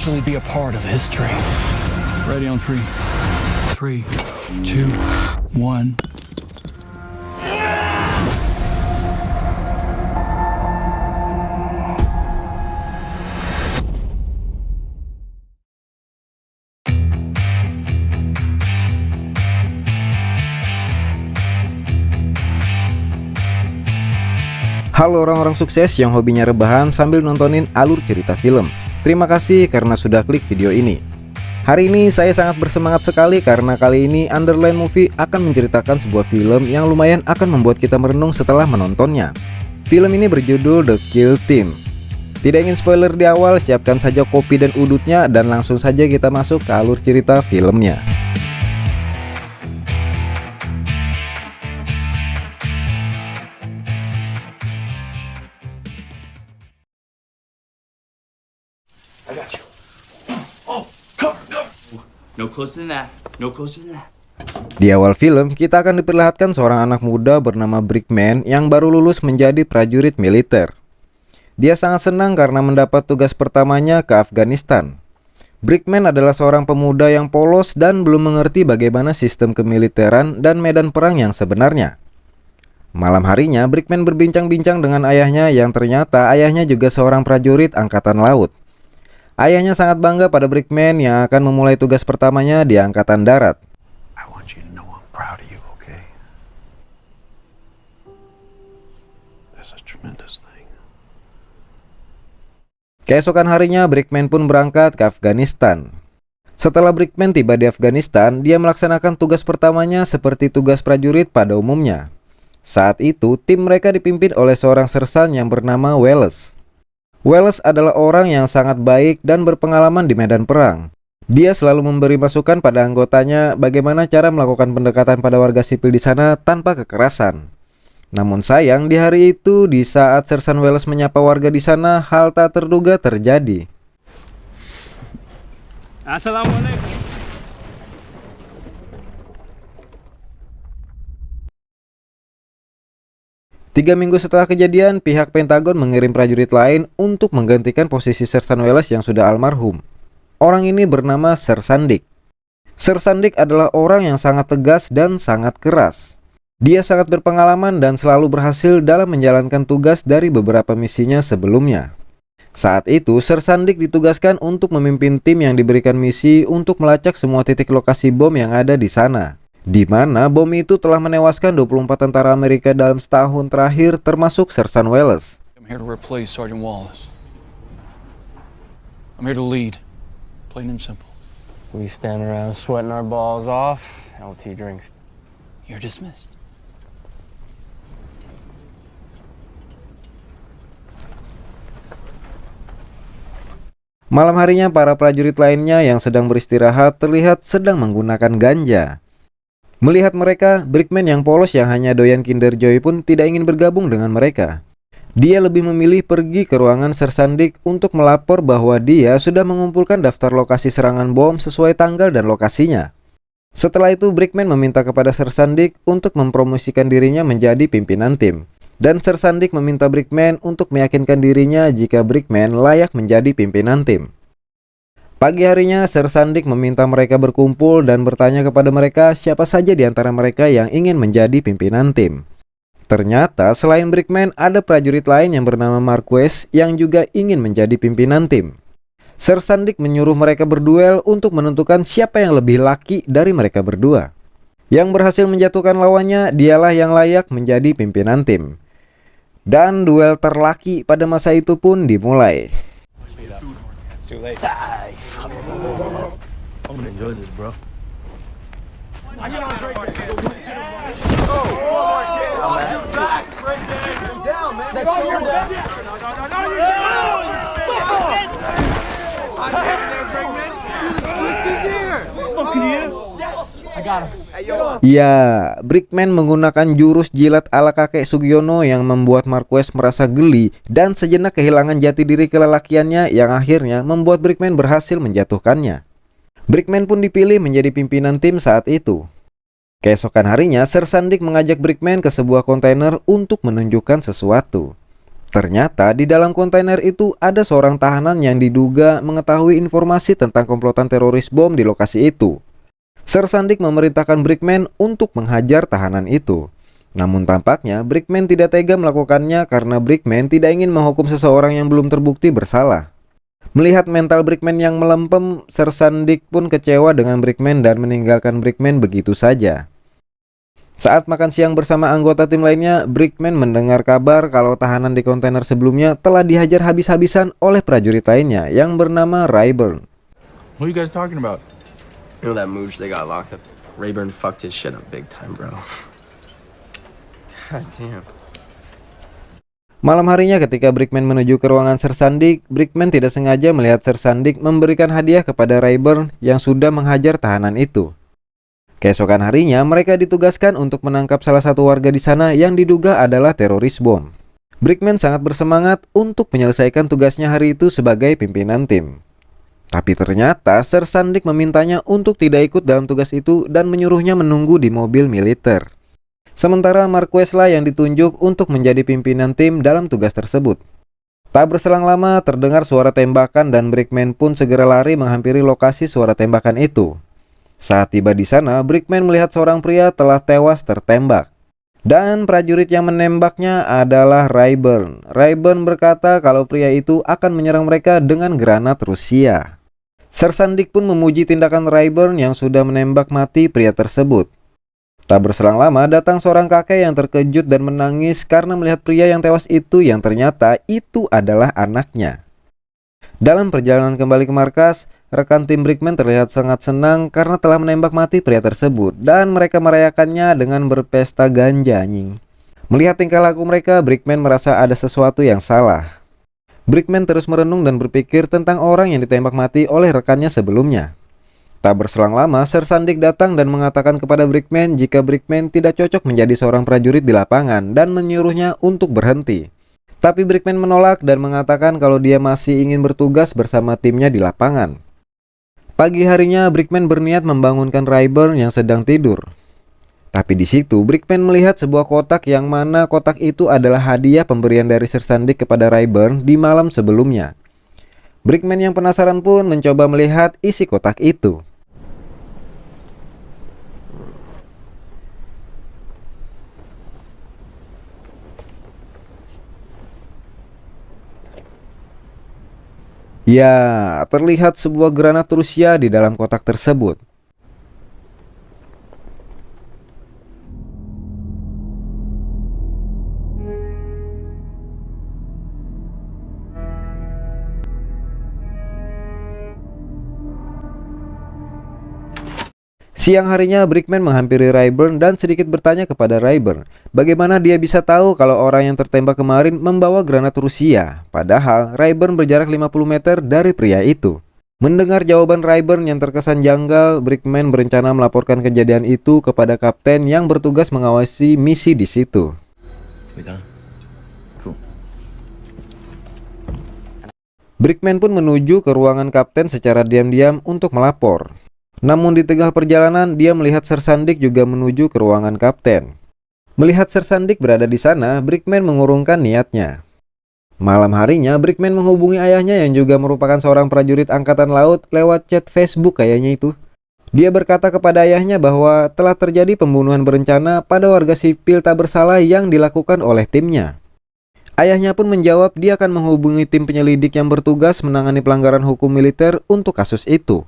actually be a part of history. Ready on three. 3, 2, 1. Halo orang-orang sukses yang hobinya rebahan sambil nontonin alur cerita film. Terima kasih karena sudah klik video ini. Hari ini saya sangat bersemangat sekali karena kali ini Underline Movie akan menceritakan sebuah film yang lumayan akan membuat kita merenung setelah menontonnya. Film ini berjudul The Kill Team. Tidak ingin spoiler di awal, siapkan saja kopi dan udutnya dan langsung saja kita masuk ke alur cerita filmnya. I got you. Oh, cover. No closer than that. No closer than that. Di awal film, kita akan diperlihatkan seorang anak muda bernama Brickman yang baru lulus menjadi prajurit militer. Dia sangat senang karena mendapat tugas pertamanya ke Afghanistan. Brickman adalah seorang pemuda yang polos dan belum mengerti bagaimana sistem kemiliteran dan medan perang yang sebenarnya. Malam harinya, Brickman berbincang-bincang dengan ayahnya yang ternyata ayahnya juga seorang prajurit angkatan laut. Ayahnya sangat bangga pada Brickman yang akan memulai tugas pertamanya di Angkatan Darat. I want you to know I'm proud of you, okay? That's a tremendous thing. Keesokan harinya, Brickman pun berangkat ke Afghanistan. Setelah Brickman tiba di Afghanistan, dia melaksanakan tugas pertamanya seperti tugas prajurit pada umumnya. Saat itu, tim mereka dipimpin oleh seorang sersan yang bernama Wallace. Wallace adalah orang yang sangat baik dan berpengalaman di medan perang. Dia selalu memberi masukan pada anggotanya bagaimana cara melakukan pendekatan pada warga sipil di sana tanpa kekerasan. Namun sayang, di hari itu, di saat Sersan Wallace menyapa warga di sana, hal tak terduga terjadi. Assalamualaikum. 3 minggu setelah kejadian, pihak Pentagon mengirim prajurit lain untuk menggantikan posisi Sersan Wallace yang sudah almarhum. Orang ini bernama Sersan Dick. Sersan Dick adalah orang yang sangat tegas dan sangat keras. Dia sangat berpengalaman dan selalu berhasil dalam menjalankan tugas dari beberapa misinya sebelumnya. Saat itu, Sersan Dick ditugaskan untuk memimpin tim yang diberikan misi untuk melacak semua titik lokasi bom yang ada di sana, di mana bom itu telah menewaskan 24 tentara Amerika dalam setahun terakhir termasuk Sersan Wallace. I'm here to replace Sergeant Wallace. I'm here to lead. Plain and simple. We stand around sweating our balls off. LT drinks. You're dismissed. Malam harinya, para prajurit lainnya yang sedang beristirahat terlihat sedang menggunakan ganja. Melihat mereka, Brickman yang polos yang hanya doyan Kinder Joy pun tidak ingin bergabung dengan mereka. Dia lebih memilih pergi ke ruangan Sersan Dick untuk melapor bahwa dia sudah mengumpulkan daftar lokasi serangan bom sesuai tanggal dan lokasinya. Setelah itu, Brickman meminta kepada Sersan Dick untuk mempromosikan dirinya menjadi pimpinan tim. Dan Sersan Dick meminta Brickman untuk meyakinkan dirinya jika Brickman layak menjadi pimpinan tim. Pagi harinya, Sersan Dick meminta mereka berkumpul dan bertanya kepada mereka siapa saja di antara mereka yang ingin menjadi pimpinan tim. Ternyata selain Brickman, ada prajurit lain yang bernama Marquez yang juga ingin menjadi pimpinan tim. Sersan Dick menyuruh mereka berduel untuk menentukan siapa yang lebih laki dari mereka berdua. Yang berhasil menjatuhkan lawannya, dialah yang layak menjadi pimpinan tim. Dan duel terlaki pada masa itu pun dimulai. Too late. I'm gonna enjoy this, bro. Ya, Brickman menggunakan jurus jilat ala kakek Sugiono yang membuat Marquez merasa geli dan sejenak kehilangan jati diri kelelakiannya yang akhirnya membuat Brickman berhasil menjatuhkannya. Brickman pun dipilih menjadi pimpinan tim saat itu. Keesokan harinya, Sersan Dick mengajak Brickman ke sebuah kontainer untuk menunjukkan sesuatu. Ternyata di dalam kontainer itu ada seorang tahanan yang diduga mengetahui informasi tentang komplotan teroris bom di lokasi itu. Sir Sandik memerintahkan Brickman untuk menghajar tahanan itu. Namun tampaknya Brickman tidak tega melakukannya karena Brickman tidak ingin menghukum seseorang yang belum terbukti bersalah. Melihat mental Brickman yang melempem, Sir Sandik pun kecewa dengan Brickman dan meninggalkan Brickman begitu saja. Saat makan siang bersama anggota tim lainnya, Brickman mendengar kabar kalau tahanan di kontainer sebelumnya telah dihajar habis-habisan oleh prajurit lainnya yang bernama Rayburn. What are you guys talking about? You know that mooch they got locked up? Rayburn fucked his shit up big time, bro. God damn. Malam harinya ketika Brickman menuju ke ruangan Sir Sandik, Brickman tidak sengaja melihat Sir Sandik memberikan hadiah kepada Rayburn yang sudah menghajar tahanan itu. Keesokan harinya, mereka ditugaskan untuk menangkap salah satu warga di sana yang diduga adalah teroris bom. Brickman sangat bersemangat untuk menyelesaikan tugasnya hari itu sebagai pimpinan tim. Tapi ternyata Sir Sandik memintanya untuk tidak ikut dalam tugas itu dan menyuruhnya menunggu di mobil militer. Sementara Marquez lah yang ditunjuk untuk menjadi pimpinan tim dalam tugas tersebut. Tak berselang lama terdengar suara tembakan dan Brickman pun segera lari menghampiri lokasi suara tembakan itu. Saat tiba di sana, Brickman melihat seorang pria telah tewas tertembak. Dan prajurit yang menembaknya adalah Rayburn. Rayburn berkata kalau pria itu akan menyerang mereka dengan granat Rusia. Sir Sandik pun memuji tindakan Rayburn yang sudah menembak mati pria tersebut. Tak berselang lama datang seorang kakek yang terkejut dan menangis karena melihat pria yang tewas itu yang ternyata itu adalah anaknya. Dalam perjalanan kembali ke markas, rekan tim Brickman terlihat sangat senang karena telah menembak mati pria tersebut dan mereka merayakannya dengan berpesta ganja anjing. Melihat tingkah laku mereka, Brickman merasa ada sesuatu yang salah. Brickman terus merenung dan berpikir tentang orang yang ditembak mati oleh rekannya sebelumnya. Tak berselang lama, Sir Sandik datang dan mengatakan kepada Brickman jika Brickman tidak cocok menjadi seorang prajurit di lapangan dan menyuruhnya untuk berhenti. Tapi Brickman menolak dan mengatakan kalau dia masih ingin bertugas bersama timnya di lapangan. Pagi harinya, Brickman berniat membangunkan Rayburn yang sedang tidur. Tapi di situ, Brickman melihat sebuah kotak yang mana kotak itu adalah hadiah pemberian dari Sir Sandik kepada Rayburn di malam sebelumnya. Brickman yang penasaran pun mencoba melihat isi kotak itu. Ya, terlihat sebuah granat Rusia di dalam kotak tersebut. Siang harinya, Brickman menghampiri Rayburn dan sedikit bertanya kepada Rayburn bagaimana dia bisa tahu kalau orang yang tertembak kemarin membawa granat Rusia, padahal Rayburn berjarak 50 meter dari pria itu. Mendengar jawaban Rayburn yang terkesan janggal, Brickman berencana melaporkan kejadian itu kepada kapten yang bertugas mengawasi misi di situ. Brickman pun menuju ke ruangan kapten secara diam-diam untuk melapor. Namun di tengah perjalanan, dia melihat Sir Sandik juga menuju ke ruangan kapten. Melihat Sir Sandik berada di sana, Brickman mengurungkan niatnya. Malam harinya, Brickman menghubungi ayahnya yang juga merupakan seorang prajurit angkatan laut lewat chat Facebook kayaknya itu. Dia berkata kepada ayahnya bahwa telah terjadi pembunuhan berencana pada warga sipil tak bersalah yang dilakukan oleh timnya. Ayahnya pun menjawab dia akan menghubungi tim penyelidik yang bertugas menangani pelanggaran hukum militer untuk kasus itu.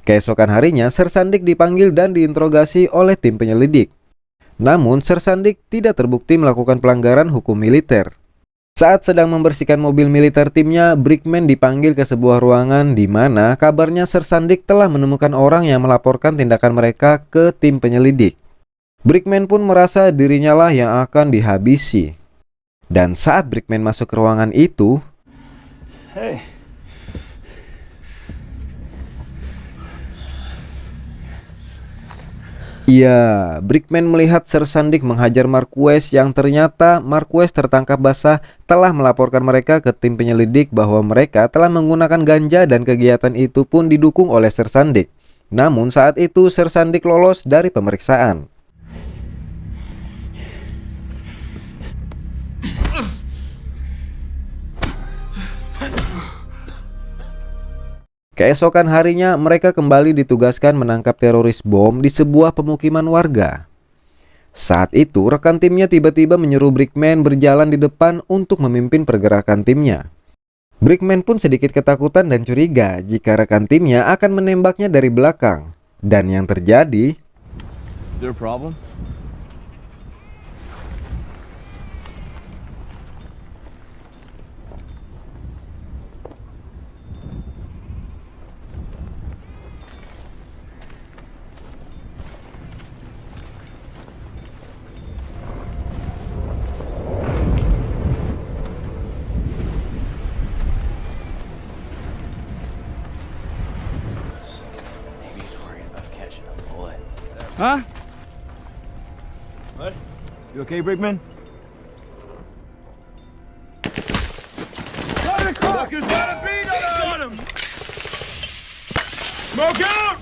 Keesokan harinya, Sir Sandik dipanggil dan diinterogasi oleh tim penyelidik. Namun, Sir Sandik tidak terbukti melakukan pelanggaran hukum militer. Saat sedang membersihkan mobil militer timnya, Brickman dipanggil ke sebuah ruangan di mana kabarnya Sir Sandik telah menemukan orang yang melaporkan tindakan mereka ke tim penyelidik. Brickman pun merasa dirinya lah yang akan dihabisi. Dan saat Brickman masuk ke ruangan itu, Hey. iya, Brickman melihat Sir Sandik menghajar Marquez yang ternyata Marquez tertangkap basah telah melaporkan mereka ke tim penyelidik bahwa mereka telah menggunakan ganja dan kegiatan itu pun didukung oleh Sir Sandik. Namun saat itu Sir Sandik lolos dari pemeriksaan. Keesokan harinya, mereka kembali ditugaskan menangkap teroris bom di sebuah pemukiman warga. Saat itu, rekan timnya tiba-tiba menyuruh Brickman berjalan di depan untuk memimpin pergerakan timnya. Brickman pun sedikit ketakutan dan curiga jika rekan timnya akan menembaknya dari belakang. Dan yang terjadi, Is there a problem? Huh? What? You okay, Brickman? Sucker's got a beat on him! Smoke out!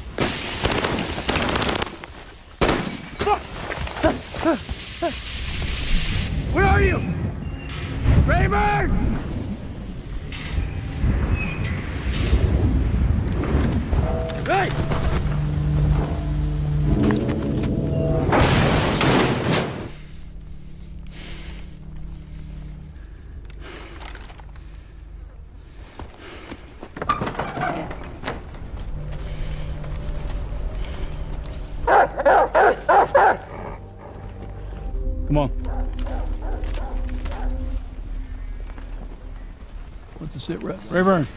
Where are you? Rayburn! Hey! Come on. What to sit, Rayburn?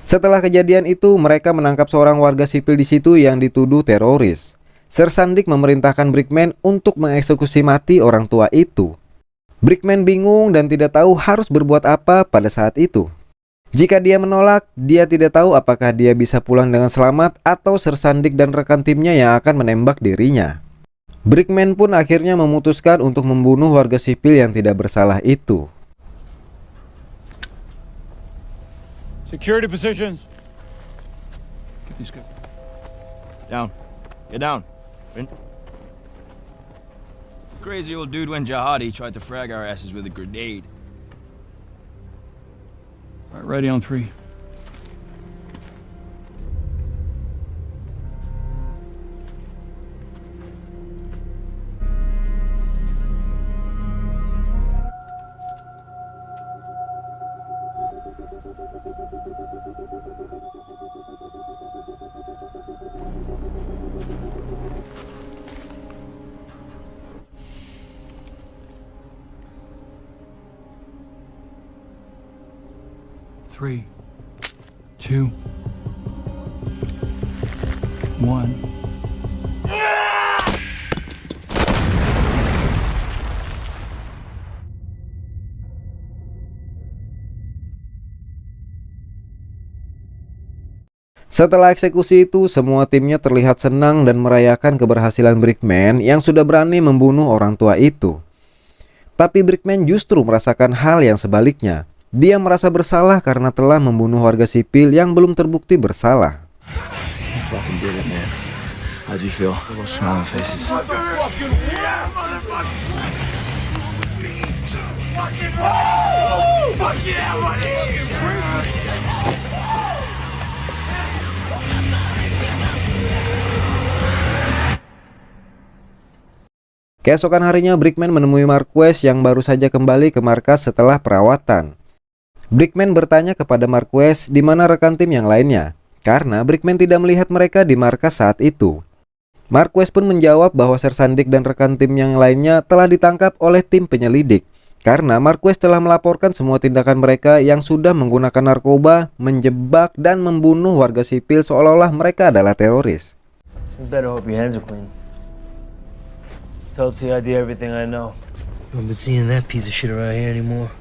setelah kejadian itu, mereka menangkap seorang warga sipil di situ yang dituduh teroris. Sersan Dick memerintahkan Brickman untuk mengeksekusi mati orang tua itu. Brickman bingung dan tidak tahu harus berbuat apa pada saat itu. Jika dia menolak, dia tidak tahu apakah dia bisa pulang dengan selamat atau Sersan Dick dan rekan timnya yang akan menembak dirinya. Brickman pun akhirnya memutuskan untuk membunuh warga sipil yang tidak bersalah itu. Security positions. Get these guys. Down. Get down. Crazy old dude when jihadi tried to frag our asses with a grenade. All right, ready on 3. Three, two, one. Setelah eksekusi itu, semua timnya terlihat senang dan merayakan keberhasilan Brickman yang sudah berani membunuh orang tua itu. Tapi Brickman justru merasakan hal yang sebaliknya. Dia merasa bersalah karena telah membunuh warga sipil yang belum terbukti bersalah. You fucking did it, man. How'd you feel? A little smiling faces. Keesokan harinya, Brickman menemui Marquez yang baru saja kembali ke markas setelah perawatan. Brickman bertanya kepada Marquez di mana rekan tim yang lainnya, karena Brickman tidak melihat mereka di markas saat itu. Marquez pun menjawab bahwa Sersan Dick dan rekan tim yang lainnya telah ditangkap oleh tim penyelidik, karena Marquez telah melaporkan semua tindakan mereka yang sudah menggunakan narkoba, menjebak, dan membunuh warga sipil seolah-olah mereka adalah teroris. You better hope your hands are clean. Told CID everything I know. You haven't been seeing that piece of shit around here anymore.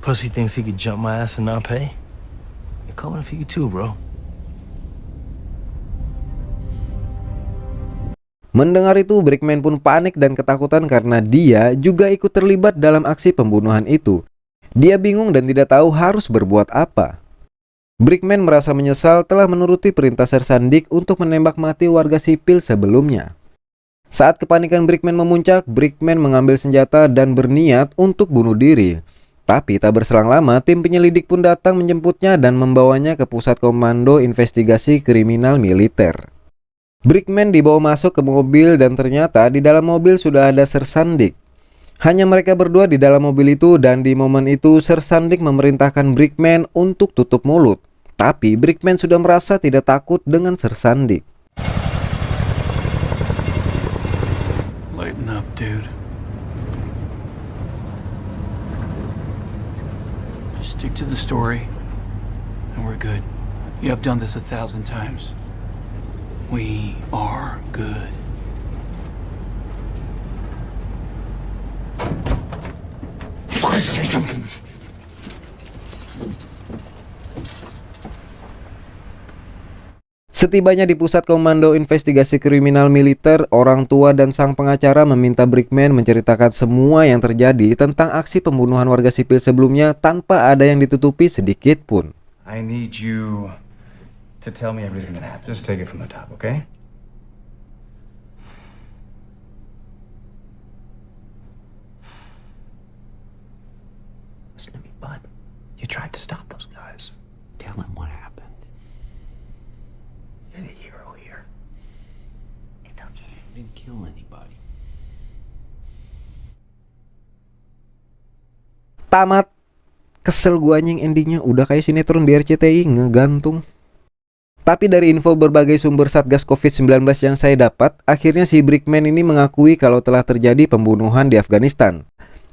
Plus he thinks he could jump my ass and not pay. You're coming for you too, bro. Mendengar itu, Brickman pun panik dan ketakutan karena dia juga ikut terlibat dalam aksi pembunuhan itu. Dia bingung dan tidak tahu harus berbuat apa. Brickman merasa menyesal telah menuruti perintah Sersan Dick untuk menembak mati warga sipil sebelumnya. Saat kepanikan Brickman memuncak, Brickman mengambil senjata dan berniat untuk bunuh diri. Tapi tak berselang lama, tim penyelidik pun datang menjemputnya dan membawanya ke pusat komando investigasi kriminal militer. Brickman dibawa masuk ke mobil dan ternyata di dalam mobil sudah ada Sersan Dick. Hanya mereka berdua di dalam mobil itu, dan di momen itu Sersan Dick memerintahkan Brickman untuk tutup mulut. Tapi Brickman sudah merasa tidak takut dengan Sersan Dick. Lighten up, dude. Just stick to the story, and we're good. You have done this 1,000 times. We are good. Fucking say something. Setibanya di pusat komando investigasi kriminal militer, orang tua dan sang pengacara meminta Brickman menceritakan semua yang terjadi tentang aksi pembunuhan warga sipil sebelumnya tanpa ada yang ditutupi sedikit pun. I need you to tell me everything that happened. Just take it from the top, okay? Listen to me, bud. You tried to stop those guys. Tell them what happened. You're the hero here. It's okay. You didn't kill anybody. Tamat. Kesel gua anjing, endingnya udah kayak sinetron di RCTI, ngegantung. Tapi dari info berbagai sumber Satgas COVID-19 yang saya dapat, akhirnya si Brickman ini mengakui kalau telah terjadi pembunuhan di Afghanistan.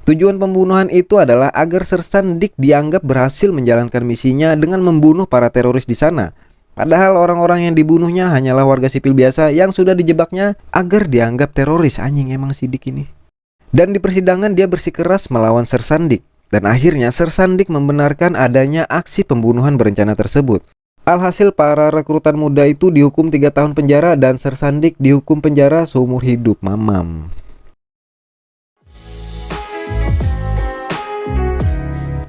Tujuan pembunuhan itu adalah agar Sersan Dick dianggap berhasil menjalankan misinya dengan membunuh para teroris di sana. Padahal orang-orang yang dibunuhnya hanyalah warga sipil biasa yang sudah dijebaknya agar dianggap teroris. Anjing emang si Dick ini. Dan di persidangan dia bersikeras melawan Sersan Dick. Dan akhirnya Sersan Dick membenarkan adanya aksi pembunuhan berencana tersebut. Alhasil para rekrutan muda itu dihukum 3 tahun penjara dan Sersan Dick dihukum penjara seumur hidup. Mamam.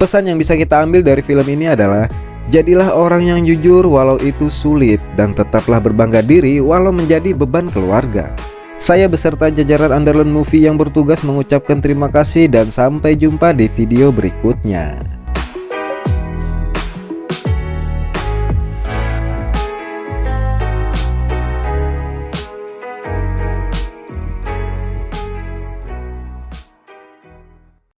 Pesan yang bisa kita ambil dari film ini adalah, jadilah orang yang jujur walau itu sulit, dan tetaplah berbangga diri walau menjadi beban keluarga. Saya beserta jajaran Underland Movie yang bertugas mengucapkan terima kasih dan sampai jumpa di video berikutnya.